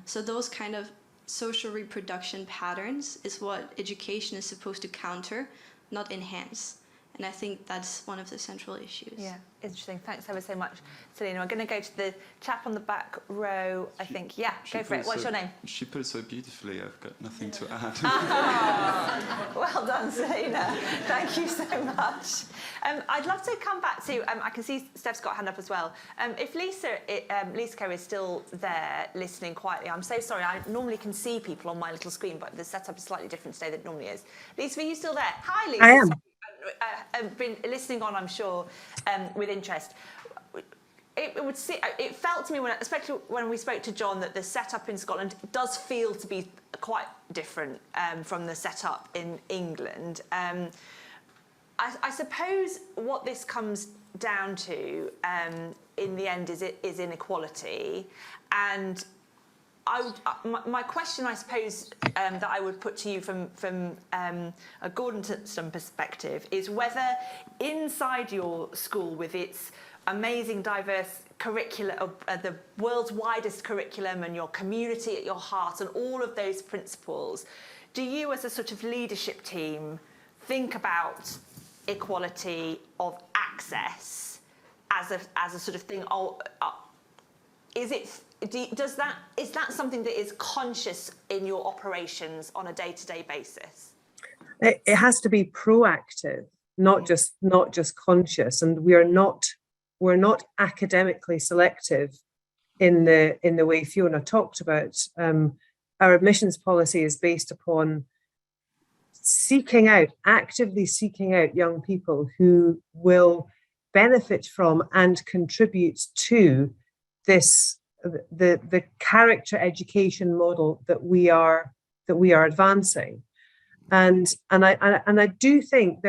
So those kind of social reproduction patterns is what education is supposed to counter, not enhance. And I think that's one of the central issues. Yeah, interesting. Thanks ever so much, Selena. I'm going to go to the chap on the back row, I think. Yeah, go for it. What's your name? She put it so beautifully, I've got nothing to add. Well done, Selena. Thank you so much. I'd love to come back to, I can see Steph's got a hand up as well. If Lisa Kerr is still there listening quietly, I'm so sorry. I normally can see people on my little screen, but the setup is slightly different today than it normally is. Lisa, are you still there? Hi, Lisa. I am. I've been listening on, I'm sure, with interest. It felt to me, especially when we spoke to John, that the setup in Scotland does feel to be quite different from the setup in England. I suppose what this comes down to in the end is inequality. And my question, I suppose, that I would put to you from a Gordonstoun perspective is whether inside your school, with its amazing, diverse curriculum, the world's widest curriculum, and your community at your heart, and all of those principles, do you, as a sort of leadership team, think about equality of access as a sort of thing? Is that something that is conscious in your operations on a day-to-day basis? It has to be proactive, not just conscious, and we're not academically selective in the way Fiona talked about. Our admissions policy is based upon actively seeking out young people who will benefit from and contribute to the character education model that we are advancing, and I do think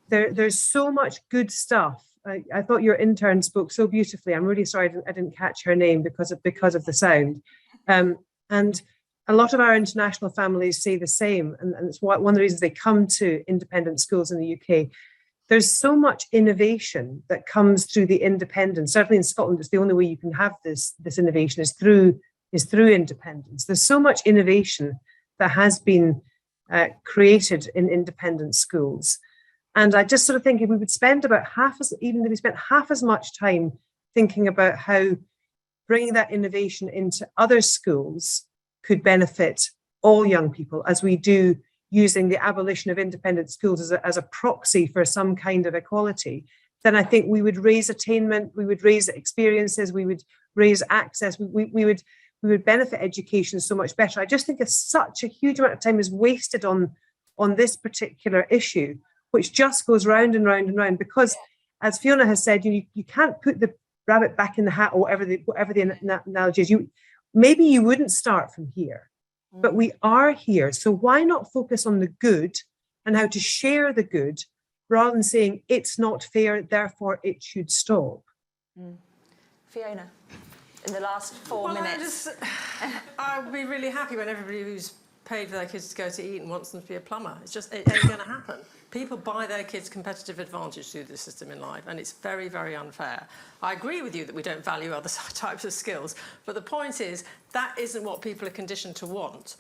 there's so much good stuff. I thought your intern spoke so beautifully. I'm really sorry I didn't catch her name because of the sound, and a lot of our international families say the same, and it's one of the reasons they come to independent schools in the UK. There's so much innovation that comes through the independence. Certainly in Scotland, it's the only way you can have this innovation is through independence. There's so much innovation that has been created in independent schools. And I just sort of think if we would spend even if we spent half as much time thinking about how bringing that innovation into other schools could benefit all young people, as we do using the abolition of independent schools as a proxy for some kind of equality, then I think we would raise attainment, we would raise experiences, we would raise access, we would benefit education so much better. I just think such a huge amount of time is wasted on this particular issue, which just goes round and round and round, because, as Fiona has said, you can't put the rabbit back in the hat, or whatever the analogy is. Maybe you wouldn't start from here, but we are here. So why not focus on the good and how to share the good, rather than saying it's not fair, therefore it should stop? Fiona, in the last 4 minutes. I'd be really happy when everybody who's paid for their kids to go to Eton wants them to be a plumber. It ain't going to happen. People buy their kids competitive advantage through the system in life, and it's very, very unfair. I agree with you that we don't value other types of skills, but the point is that isn't what people are conditioned to want.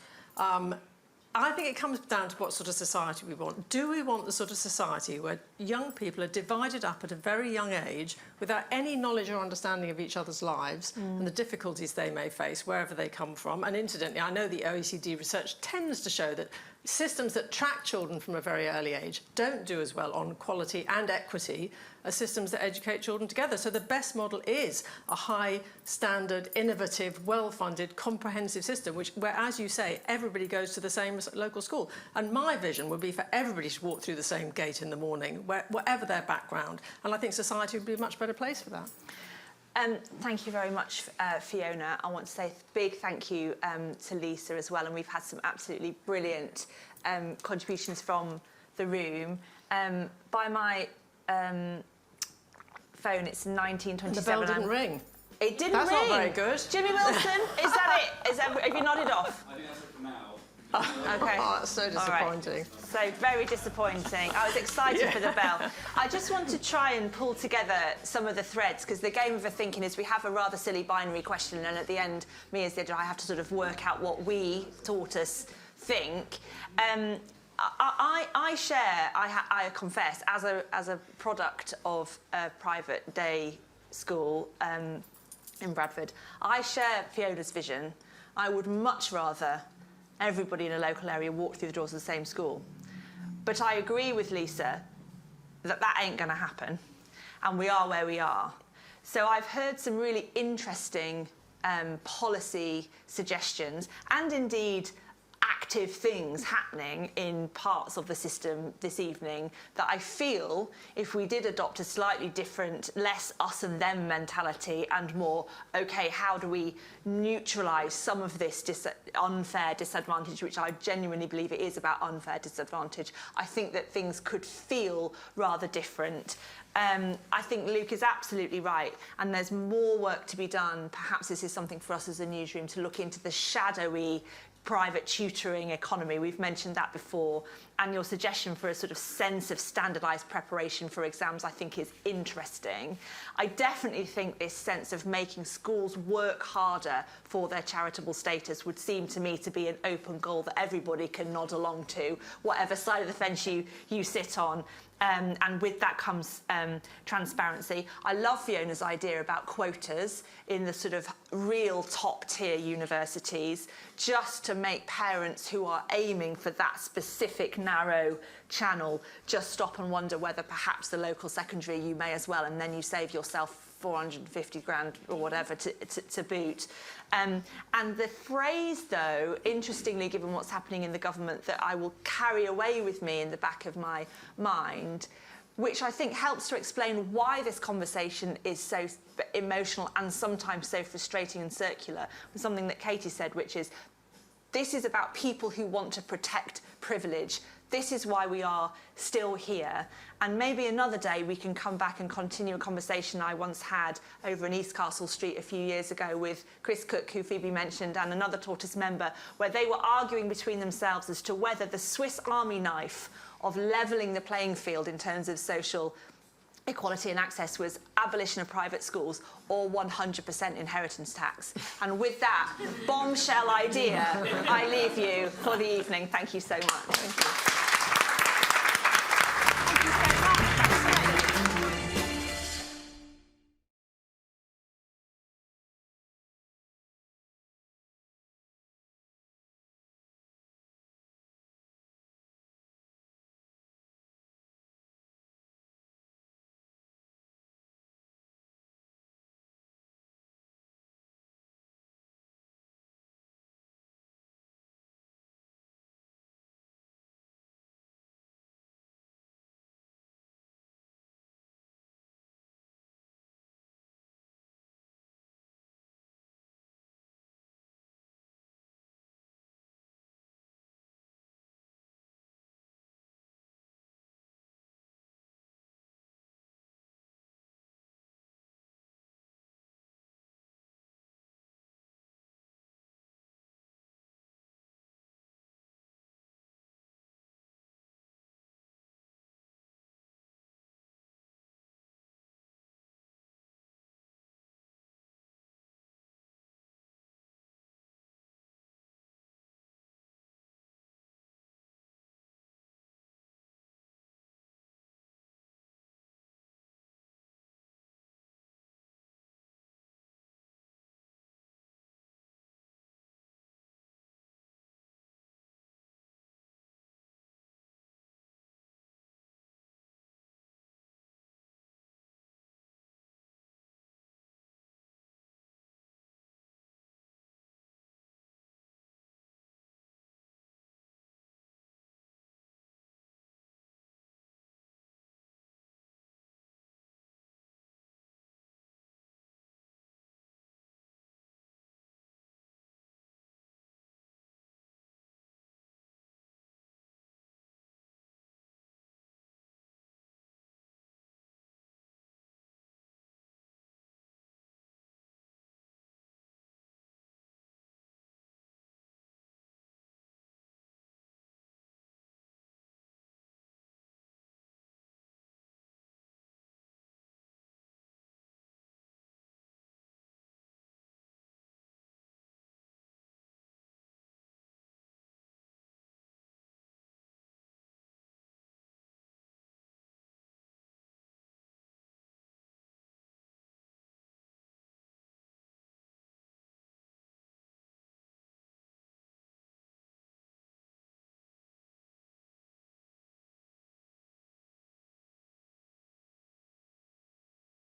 I think it comes down to what sort of society we want. Do we want the sort of society where young people are divided up at a very young age without any knowledge or understanding of each other's lives and the difficulties they may face wherever they come from? And incidentally, I know the OECD research tends to show that systems that track children from a very early age don't do as well on quality and equity as systems that educate children together. So the best model is a high standard, innovative, well-funded, comprehensive system, where, as you say, everybody goes to the same local school. And my vision would be for everybody to walk through the same gate in the morning, whatever their background. And I think society would be a much better place for that. Thank you very much, Fiona. I want to say a big thank you to Lisa as well. And we've had some absolutely brilliant contributions from the room. By my phone, it's 19:27. The bell didn't ring. It didn't That's ring. That's not very good. Jimmy Wilson, is that it? Have you nodded off? I think that's it for now. Okay. Oh, that's so disappointing. Right. So very disappointing. I was excited for the bell. I just want to try and pull together some of the threads, because the game of the thinking is we have a rather silly binary question, and at the end, me as the editor, I have to sort of work out what we, tortoise, think. I share, I confess, as a product of a private day school in Bradford, I share Fiona's vision. I would much rather everybody in a local area walk through the doors of the same school. But I agree with Lisa that that ain't going to happen, and we are where we are. So I've heard some really interesting policy suggestions, and indeed active things happening in parts of the system this evening that I feel if we did adopt a slightly different, less us and them mentality and more, okay, how do we neutralise some of this unfair disadvantage, which I genuinely believe it is about unfair disadvantage, I think that things could feel rather different. I think Luke is absolutely right, and there's more work to be done. Perhaps this is something for us as a newsroom to look into the shadowy private tutoring economy. We've mentioned that before, and your suggestion for a sort of sense of standardised preparation for exams I think is interesting. I definitely think this sense of making schools work harder for their charitable status would seem to me to be an open goal that everybody can nod along to, whatever side of the fence you sit on. And with that comes transparency. I love Fiona's idea about quotas in the sort of real top-tier universities, just to make parents who are aiming for that specific narrow channel just stop and wonder whether perhaps the local secondary you may as well, and then you save yourself 450 grand or whatever to boot. And the phrase, though, interestingly, given what's happening in the government, that I will carry away with me in the back of my mind, which I think helps to explain why this conversation is so emotional and sometimes so frustrating and circular, was something that Katie said, which is, this is about people who want to protect privilege. This is why we are still here. And maybe another day we can come back and continue a conversation I once had over in East Castle Street a few years ago with Chris Cook, who Phoebe mentioned, and another Tortoise member, where they were arguing between themselves as to whether the Swiss Army knife of levelling the playing field in terms of social equality and access was abolition of private schools or 100% inheritance tax. And with that bombshell idea, I leave you for the evening. Thank you so much. Thank you.